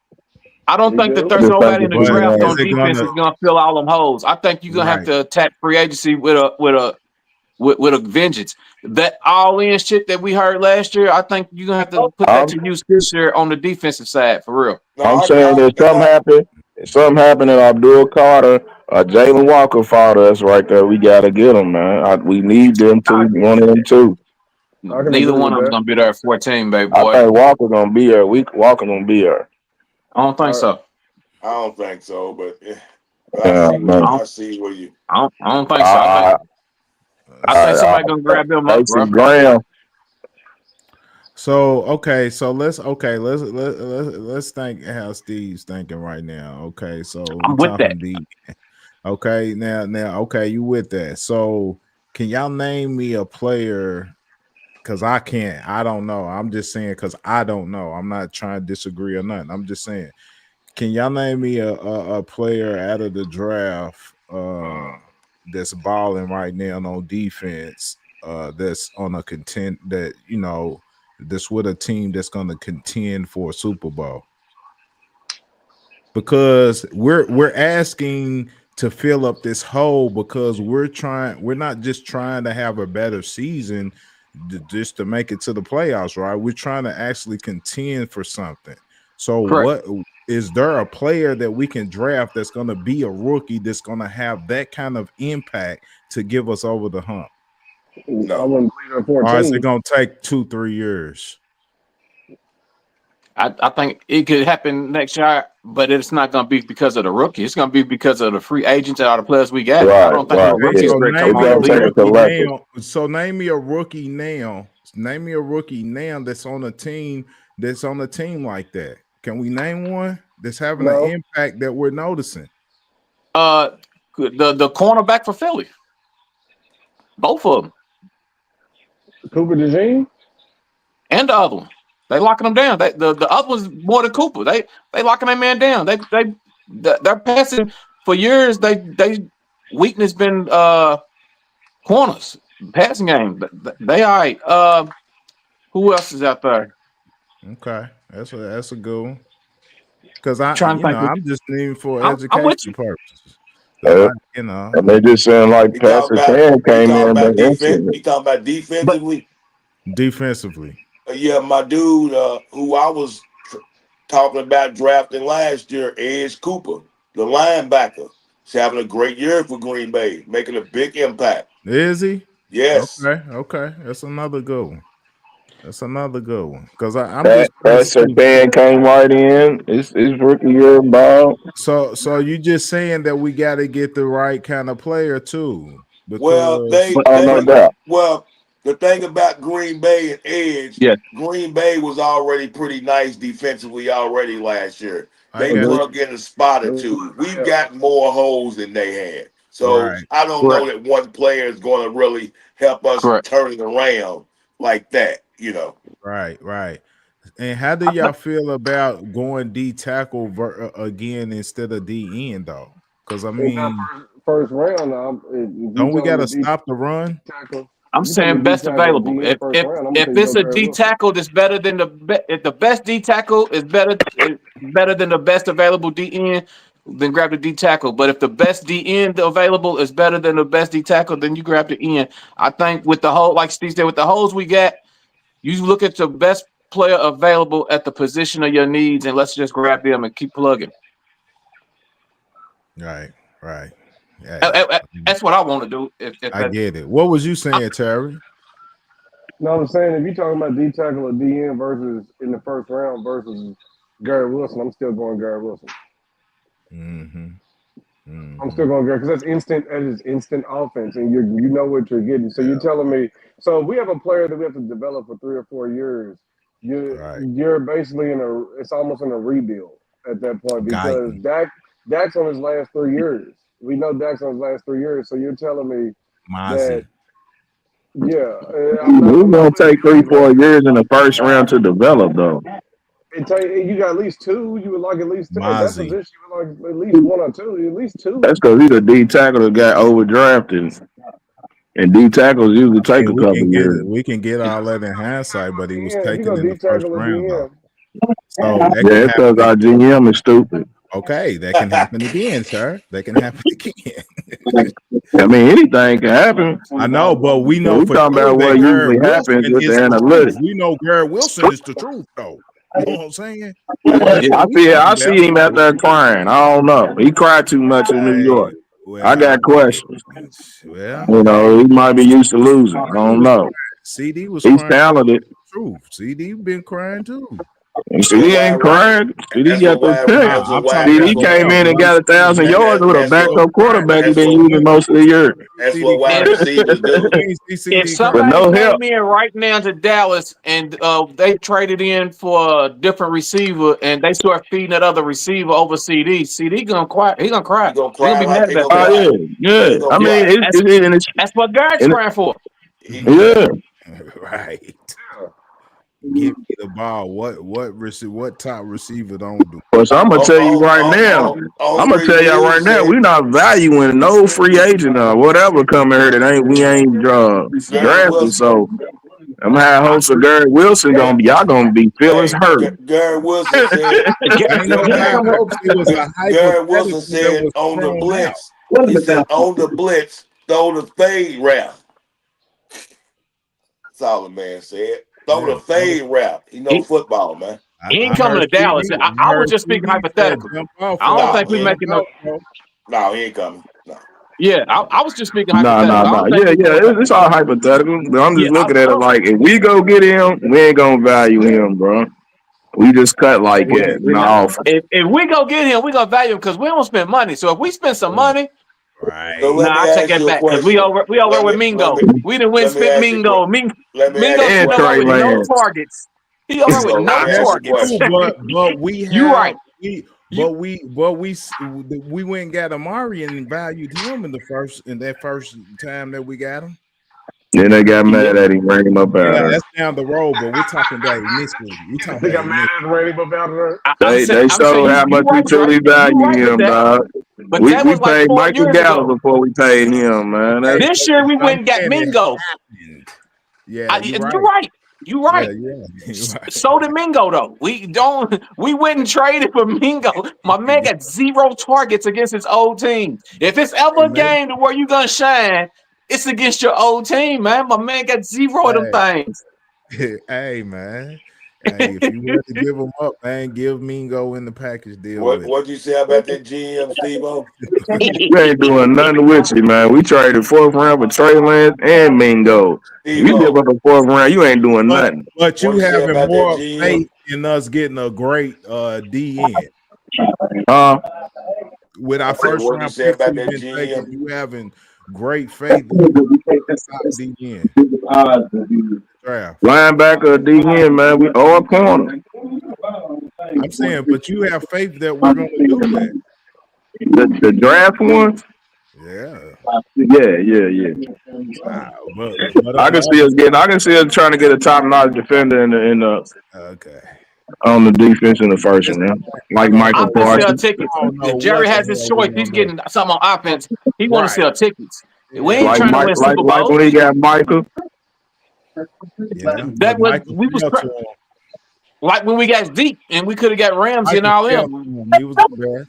I don't think that there's nobody in the draft on defense that's gonna fill all them holes. I think you're gonna have to attack free agency with a vengeance. That all-in shit that we heard last year, I think you're gonna have to put that to use this year on the defensive side for real.
I'm saying if something happened and Abdul Carter or Jalen Walker fought us right there, we gotta get them, man. We need them too. One of them too.
Neither one of them gonna be there at 14, baby boy.
I think Walker gonna be there. Walker gonna be there.
I don't think so.
I don't think so, but
I
see what you.
I don't think so. I think somebody gonna grab them up, bro.
Graham.
So let's think how Steve's thinking right now. Okay, so
I'm with that.
Okay, now, okay, you with that? So can y'all name me a player? Because I can't. I don't know. I'm just saying because I don't know. I'm not trying to disagree or nothing. I'm just saying. Can y'all name me a player out of the draft that's balling right now on defense? That's on a contend that that's with a team that's going to contend for a Super Bowl. Because we're asking to fill up this hole because we're not just trying to have a better season just to make it to the playoffs, right? We're trying to actually contend for something. So
Correct.
what is there a player that we can draft that's going to be a rookie that's going to have that kind of impact to give us over the hump?
No. I wouldn't believe in 14.
Or is it going to take 2-3 years?
I think it could happen next year, but it's not going to be because of the rookie. It's going to be because of the free agents and all the players we got.
Right,
I don't think no rookies
so
going to come on the league.
So name me a rookie now. Name me a rookie now that's on a team like that. Can we name one that's having an impact that we're noticing?
The cornerback for Philly. Both of them.
Cooper DeJean?
And the other one. They locking them down. The other one's more than Cooper. They locking that man down. They're passing for years. They weakness been corners, passing game. They all right. Who else is out there?
Okay, that's a good one. Because I'm just needing for education purposes.
And they just saying like Pastor Cam came in.
You talking about defensively?
Defensively.
Yeah, my dude, who I was talking about drafting last year, Edge Cooper, the linebacker. He's having a great year for Green Bay, making a big impact.
Is he?
Yes.
Okay. That's another good one. Because I'm
Pastor Cam came right in. It's rookie year ball.
So you just saying that we got to get the right kind of player too.
Well, the thing about Green Bay and Edge, Green Bay was already pretty nice defensively already last year. They plug in a spot or two. We've got more holes than they had. So I don't know that one player is going to really help us turn it around like that,
Right. And how do y'all feel about going D tackle again instead of D end though? Because I mean,
first round.
Don't we got to stop the run?
Tackle.
I'm saying best available. If it's a D tackle that's better than if the best D tackle is better than the best available D end, then grab the D tackle. But if the best D end available is better than the best D tackle, then you grab the end. I think with the whole, like Steve said, with the holes we got, you look at the best player available at the position of your needs, and let's just grab them and keep plugging.
Right.
Yeah. That's what I want to do.
I get it. What was you saying, Terry?
No, I'm saying if you're talking about D tackle or DN versus in the first round versus Garrett Wilson, I'm still going Garrett Wilson. I'm still going Garrett because that's instant. That is instant offense, and you know what you're getting. So you're telling me. So if we have a player that we have to develop for 3 or 4 years, you're basically it's almost in a rebuild at that point because Dak's on his last 3 years. We know Dak's on his last 3 years, so you're telling me that. Yeah,
we're gonna take 3-4 years in the first round to develop, though.
You got at least 2. You would like at least 2. At that position, you would like at least 1 or 2. At least 2.
That's because he's a D tackle that got overdrafted, and D tackles usually take a couple years.
We can get all that in hindsight, but he was taken in the first round. So
it's because our GM is stupid.
Okay, that can happen again, sir. That can happen again.
I mean, anything can happen.
I know, but we know
we're talking about what usually happens with the analytics.
We know Garrett Wilson is the truth, though. You know what I'm saying?
I see him out there crying. I don't know. He cried too much in New York. I got questions. Well, he might be used to losing. I don't know.
CD was.
He's talented.
True. CD been crying too.
CD ain't crying. CD got the pick. CD came in and got 1,000 yards with a backup quarterback he been using most of the year.
That's what wide receivers do.
If somebody came in right now to Dallas and they traded in for a different receiver and they start feeding that other receiver over CD gonna cry. He gonna cry. He gonna be mad about that.
Yeah. I mean,
that's what Garrett's crying for.
Yeah.
Right. Give me the ball. What top receiver don't do?
So I'm gonna tell you right now. I'm gonna tell y'all right now. We're not valuing no free agent or whatever coming here that we ain't drafted. So I'm gonna have hopes of Garrett Wilson y'all gonna be feelings hurt.
Garrett Wilson said. Garrett Wilson said on the blitz. He said on the blitz, throw the fade route. That's all the man said. Throw the fade route. He know football, man.
He ain't coming to Dallas. I was just speaking hypothetically. I don't think we're making no.
No, he ain't coming. No.
Yeah, I was just speaking hypothetical.
No. Yeah. It's all hypothetical. But I'm just looking at it like if we go get him, we ain't gonna value him, bro. We just cut like it. No.
If we go get him, we gonna value him because we don't spend money. So if we spend some money,
right? So
I take that back because we over with Mingo. We didn't win spent Mingo. Mingo sitting over with no targets. He over with no targets.
But we have,
you right.
We went and got Amari and valued him in that first time that we got him.
Then they got mad at him, ran him up out there.
That's down the road, but we're talking about initially.
They got mad at him, ran him up out there.
They showed how much we truly value him, dog.
But
we
was
paid Michael Gallup before we paid him, man.
This year we went and got Mingo.
Yeah,
you're right. You're right.
Yeah.
So did Mingo though. We went and traded for Mingo. My man got 0 targets against his old team. If it's ever a game to where you gonna shine, it's against your old team, man. My man got 0 of them things.
Hey, man. Hey, if you want to give him up, man, give Mingo in the package deal.
What'd you say about that GM, Steve-O?
We ain't doing nothing with you, man. We traded 4th round for Trey Lance and Mingo. If you give up a 4th round, you ain't doing nothing.
But you having more faith in us getting a great DN. With our first round pick, you having great faith in DN.
Linebacker, DN, man, we all corner.
I'm saying, but you have faith that we're going to do that.
The draft one?
Yeah.
But I can see us trying to get a top-notch defender in the on the defense in the first round, like Michael Parsons.
Jerry has his choice. He's getting something on offense. He want to sell tickets. We ain't trying to win Super Bowl.
Like when he got Michael.
Yeah,
like when we got Zeke and we could have got Ramsey and all them.
He was the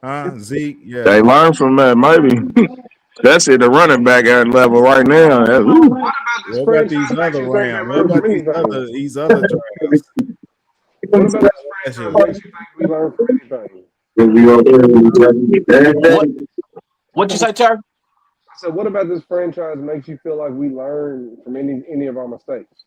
best. Zeke, yeah.
They learned from that, maybe. That's it, the running back at level right now.
What about these other rounds? What about these other drafts?
What about this franchise? We learned from anything.
What'd you say, Terry?
So what about this franchise makes you feel like we learn from any of our mistakes?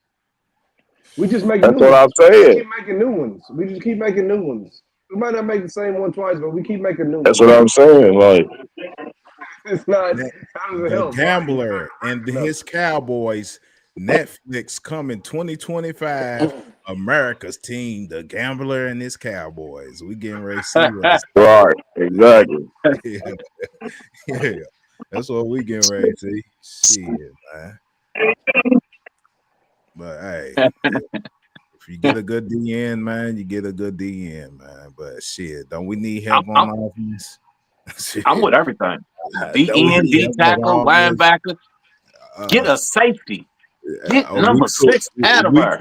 We just make
That's what I'm saying.
We keep making new ones. We just keep making new ones. We might not make the same one twice, but we keep making new ones.
That's what I'm saying. Like
it's not
the Gambler and his Cowboys. Netflix coming 2025. America's team, the Gambler and his Cowboys. We getting ready to see what
right, exactly.
Yeah. That's what we getting ready to see. Shit, man. But hey, if you get a good DN, man, you get a good DN, man. But shit, don't we need help on offense?
I'm with everything. DN, D tackle, linebacker. Get a safety. Get number 6 out of her.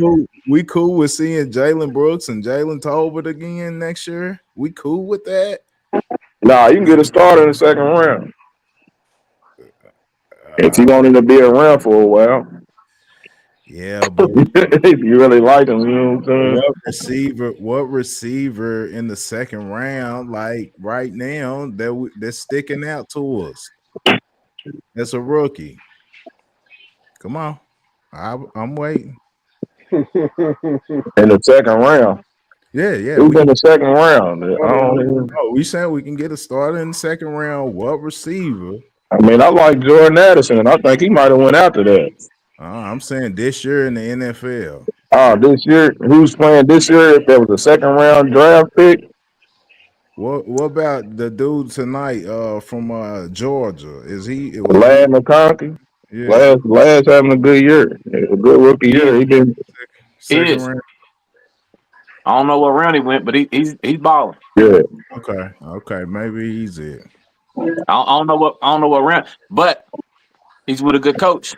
We cool with seeing Jalen Brooks and Jalen Tolbert again next year. We cool with that.
Nah, you can get a starter in the 2nd round. If you wanted to be around for a while.
Yeah, but
if you really like him, you know what I'm saying?
What receiver in the 2nd round, like right now, that's sticking out to us? That's a rookie. Come on. I'm waiting.
In the 2nd round.
Yeah.
Who's in the 2nd round?
We said we can get a starter in the 2nd round. What receiver?
I mean, I like Jordan Addison, and I think he might have went after that.
I'm saying this year in the NFL.
Oh, this year? Who's playing this year if there was a 2nd round draft pick?
What about the dude tonight from Georgia? Is he
Lad McConkey?
Yeah.
Lad's having a good year. A good rookie year. He been
second round. I don't know what round he went, but he's balling.
Yeah.
Okay. Maybe he's it.
I don't know what round, but he's with a good coach.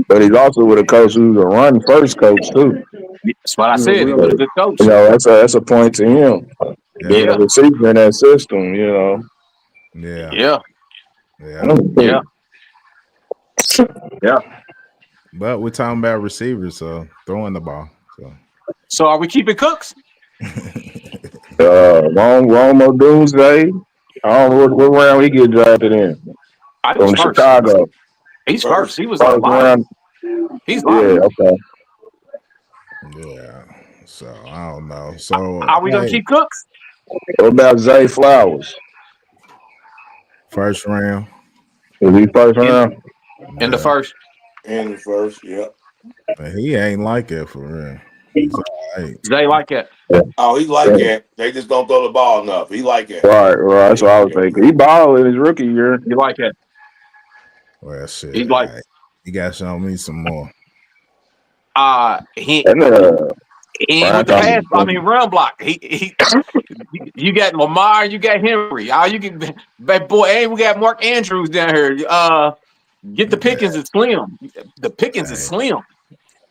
But he's also with a coach who's a run first coach too.
That's what I said. He's with a good coach.
You know, that's a point to him. Being a receiver in that system, you know.
Yeah.
But we're talking about receivers, so throwing the ball.
So are we keeping Cooks?
Romo Doomsday. I don't know what round he get drafted in.
I was
From
first.
Chicago.
He's first. He was
first
lottery.
round.
He's lottery.
Yeah, okay.
Yeah. So I don't know. So
are we gonna keep Cooks?
What about Zay Flowers?
First round.
Is he first round?
In the first.
In the first, yep.
But he ain't like it for real. He's all right.
They like it.
Oh, he like it. They just don't throw the ball enough. He like it.
Right. That's what I was thinking. He balled in his rookie year.
You like it.
Well, shit.
He's like,
you got to show me some more.
He ain't with the pass. I mean, run block. He you got Lamar, you got Henry. You can, but boy, hey, we got Mark Andrews down here. Get the Pickens is slim. The Pickens is slim.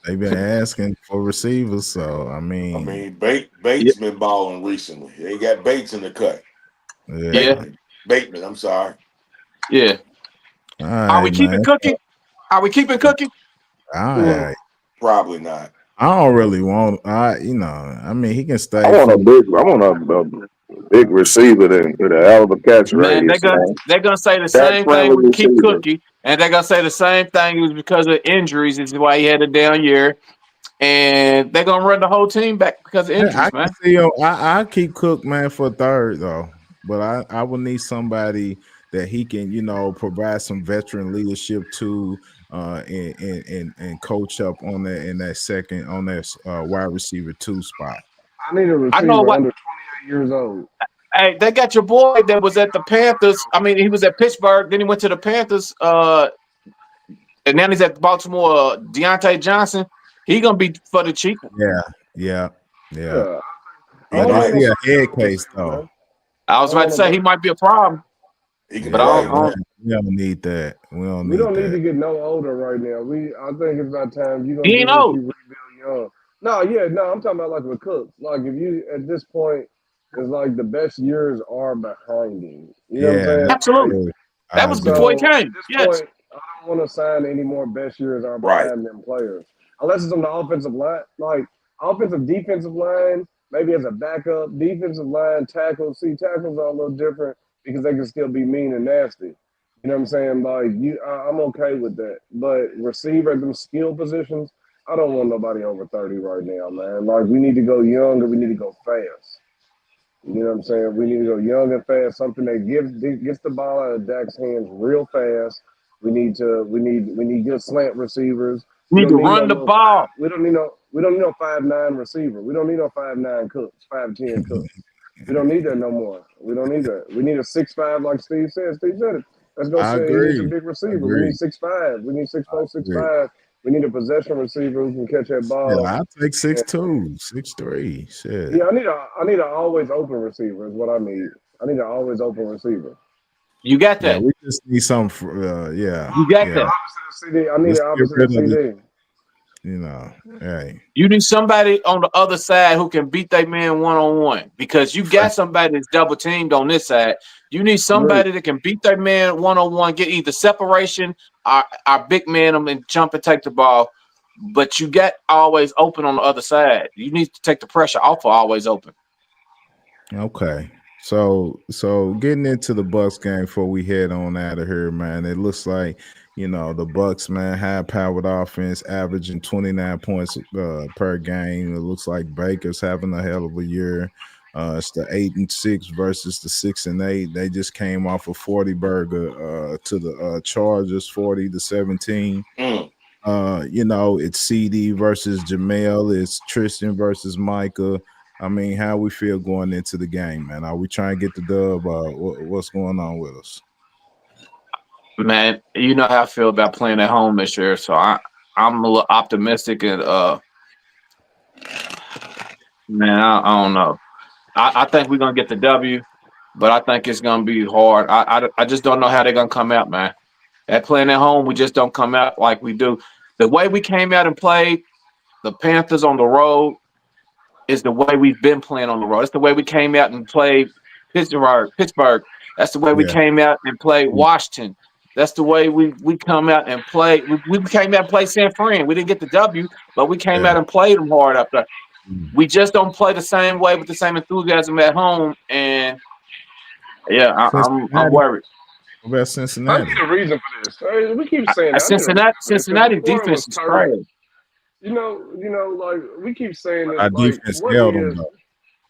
They've been asking for receivers, so I mean,
Bates been balling recently. They got Bates in the cut.
Yeah,
Bateman. I'm sorry.
Yeah.
Right,
are we keeping Cookie? Are we keeping Cookie?
All right.
Probably not.
I don't really want. I mean, he can stay.
I want a big receiver with a hell of a catch rate.
They're gonna say the same thing with keep Cookie, and they're gonna say the same thing. It was because of injuries. Is why he had a down year, and they're gonna run the whole team back because of injuries, man.
I keep Cook, man, for third though, but I will need somebody that he can, provide some veteran leadership to, and coach up on that in that second on that wide receiver 2 spot.
I need a receiver under 28 years old.
Hey, they got your boy that was at the Panthers. I mean, he was at Pittsburgh, then he went to the Panthers, and now he's at Baltimore. Deontay Johnson, he gonna be for the cheap.
Yeah.
I
see a head case though.
I was about to say he might be a problem.
But I don't need that. We don't need
to get no older right now. I think it's about time you
ain't old.
You rebuild young. No, I'm talking about like with Cooks. Like if you at this point, it's like the best years are behind him. You know what I'm saying?
Absolutely. That was before he came. Yes.
Point, I don't want to sign any more best years are behind them players. Unless it's on the offensive line, like defensive line, maybe as a backup, defensive line, tackles. See, tackles are a little different because they can still be mean and nasty. You know what I'm saying? Like I'm okay with that. But receiver, them skill positions, I don't want nobody over 30 right now, man. Like we need to go young and we need to go fast. You know what I'm saying? We need to go young and fast. Something that gets the ball out of Dak's hands real fast. We need good slant receivers.
We need to run the ball.
We don't need no 5'9" receiver. We don't need no 5'9" Cooks, 5'10" Cooks. We don't need that no more. We don't need that. We need a 6'5" like Steve said. Steve said it. Let's go say he needs a big receiver. We need 6'5". We need 6'4", 6'5". We need a possession receiver who can catch that ball.
Yeah, I'll take 6'2", 6'3". Shit.
Yeah, I need an always open receiver is what I need. I need an always open receiver.
You got that.
Yeah, we just need some for
You got that.
I need an opposite of CD.
Hey.
You need somebody on the other side who can beat that man one-on-one because you got somebody that's double teamed on this side. You need somebody that can beat that man one-on-one, get either separation, our big man him and jump and take the ball. But you got always open on the other side. You need to take the pressure off of always open.
Okay. So getting into the Bucks game before we head on out of here, man, it looks like the Bucks, man, high-powered offense, averaging 29 points per game. It looks like Baker's having a hell of a year. It's the 8-6 versus the 6-8. They just came off a 40 burger to the Chargers, 40-17. It's CD versus Jamel. It's Tristan versus Micah. I mean, how we feel going into the game, man? Are we trying to get the dub? What's going on with us?
Man, you know how I feel about playing at home this year, so I'm a little optimistic and man, I don't know. I think we're gonna get the W, but I think it's gonna be hard. I just don't know how they're gonna come out, man. At playing at home, we just don't come out like we do. The way we came out and played the Panthers on the road is the way we've been playing on the road. It's the way we came out and played Pittsburgh. That's the way we came out and played Washington. That's the way we come out and play. We came out and played San Fran. We didn't get the W, but we came out and played them hard up there. We just don't play the same way with the same enthusiasm at home. And yeah, I'm worried.
What about Cincinnati?
I need a reason for this. We keep saying that.
Cincinnati defense is trash.
You know, like we keep saying this.
Our
like,
defense held them though.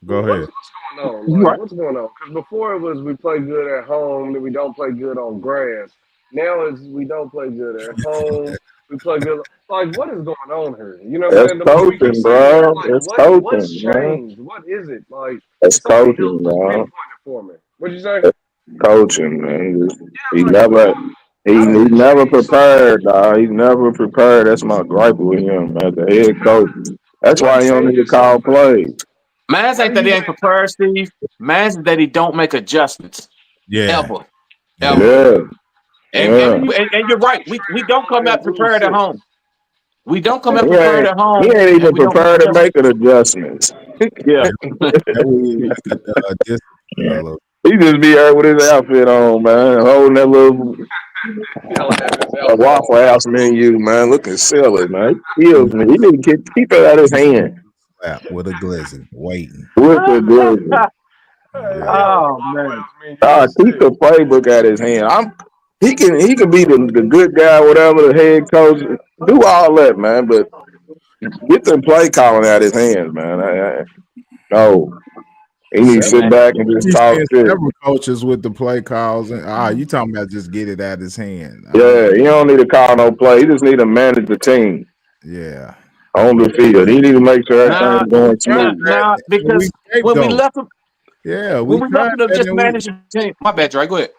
Go ahead.
What's going on? Like, what's going on? Because before it was we play good at home, then we don't play good on grass. Now it's we don't play good at home. We play good. Like, what is going on here? You know what I'm saying?
Coaching, bro.
Like,
it's coaching,
what's changed?
man.
What is it? Like,
it's coaching, bro.
For me. What'd you say?
Coaching, man. He never prepared, dog. He's never prepared. That's my gripe with him, man. The head coach. That's why he don't need to call plays.
Man's ain't that he ain't prepared, Steve. Man's that he don't make adjustments.
Yeah.
Ever.
Yeah.
And you're right. We don't come out prepared at home. We don't come out prepared at home.
He ain't even prepared to make an adjustments.
Yeah.
He just be here with his outfit on, man, holding that little Waffle House menu, man, looking silly, man. He kills me. He need to keep it out of his hand.
With a glizzy, waiting.
With the glizzy.
Oh man!
Keep the playbook at his hand. He can be the good guy, whatever, the head coach. Do all that, man. But get the play calling out his hands, man. No. He needs to sit back and just talk shit.
Several coaches with the play calls, and you talking about just get it out of his hand.
Yeah, he don't need to call no play. He just need to manage the team.
Yeah.
On the field. He need to make sure everything's going smooth.
Because when we left him,
we
left him just manage the team. My bad, Dre. Go ahead.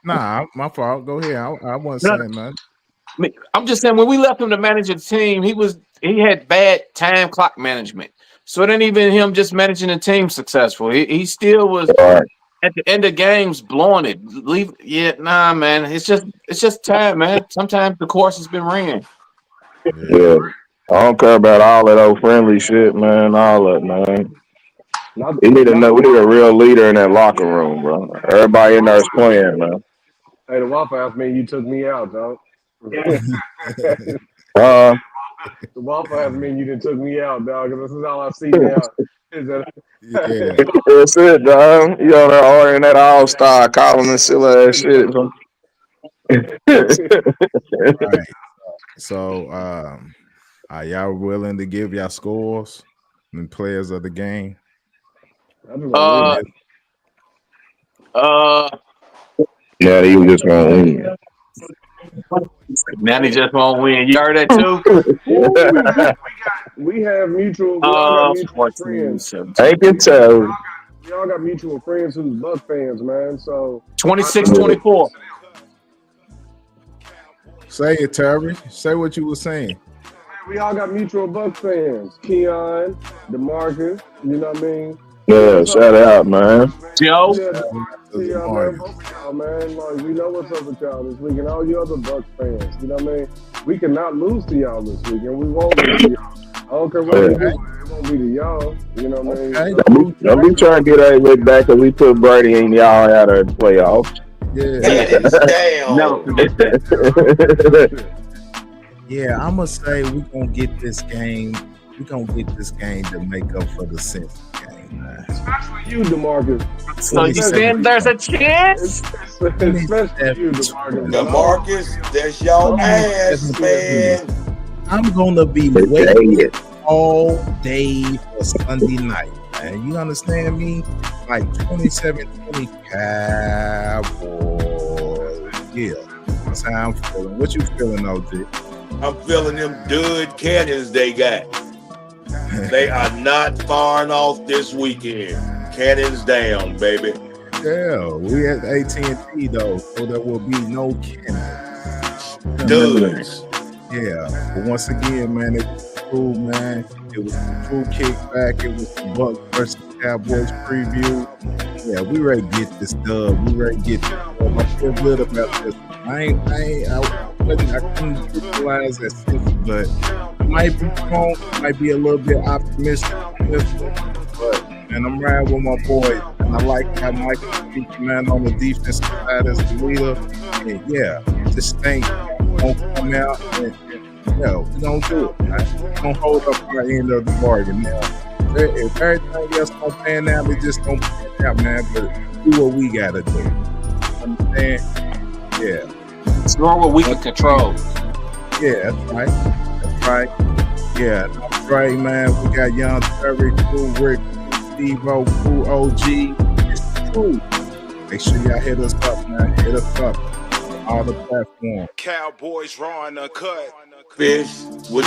Nah, my fault. Go ahead. I wasn't saying nothing.
I'm just saying when we left him to manage the team, he had bad time clock management. So it ain't even him just managing the team successful. He still was at the end of games blowing it. Man. It's just time, man. Sometimes the course has been ran.
Yeah. I don't care about all that old friendly shit, man. All that, man. We need a real leader in that locker room, bro. Everybody in there is playing, man.
Hey, the Waffle House man, you took me out, dog.
The
Waffle House man, you done took me out, dog. Because this is all I see now.
That's it, dog. You on there ordering that all-star, calling this silly ass shit.
Right. So, are y'all willing to give y'all scores and players of the game?
Yeah, he just won't win.
Now he just won't win. You heard that too?
we have mutual friends.
I can tell.
We all got mutual friends who's Buck fans, man. So
26-24.
Say it, Terry. Say what you were saying.
We all got mutual Buck fans. Keon, DeMarcus, you know what I mean?
Yeah, shout out, man.
Joe.
Man. Like, we know what's up with y'all this week, and all you other Bucks fans. You know what I mean? We cannot lose to y'all this week, and we won't lose to y'all. I don't care what we do, it won't be to y'all. You know what I mean?
Don't be trying to get our look back because we put Brady and y'all out of the playoffs.
Never
forget that.
Yeah, I'm gonna say we're gonna get this game. We're gonna get this game to make up for the Cincy game, man.
Especially you, DeMarcus.
So you saying there's a chance?
Especially you, DeMarcus.
DeMarcus, that's your ass, man.
I'm gonna be waiting all day for Sunday night, man. You understand me? Like 27-20 Cowboys. Yeah, that's how I'm feeling. What you feeling, OG?
I'm feeling them good cannons they got. They are not firing off this weekend. Cannons down, baby.
Yeah, we at AT&T though, so there will be no cannons.
Dudes.
Yeah, but once again, man, it was cool, man. It was the CRU Kickback. It was the Bucks versus Cowboys preview. Yeah, we ready to get this dub. We ready to get this dub. I feel good about this. I couldn't visualize that simple, but it might be wrong. It might be a little bit optimistic, but and I'm riding with my boys, and I like how Michael speaks, man, on the defensive side as the leader. And yeah, just think gonna come out and we're gonna do it. We're gonna hold up our end of the bargain now. if everything else don't pan out, we just don't pan out, man. But do what we gotta do. Understand? Yeah.
It's doing what we can control.
Yeah, that's right. That's right. Yeah, that's right, man. We got Young Terry, Cool Rick, Steve-O, Cool OG. It's the truth. Make sure y'all hit us up, man. Hit us up. All the platforms.
Cowboys raw and uncut.
Fish with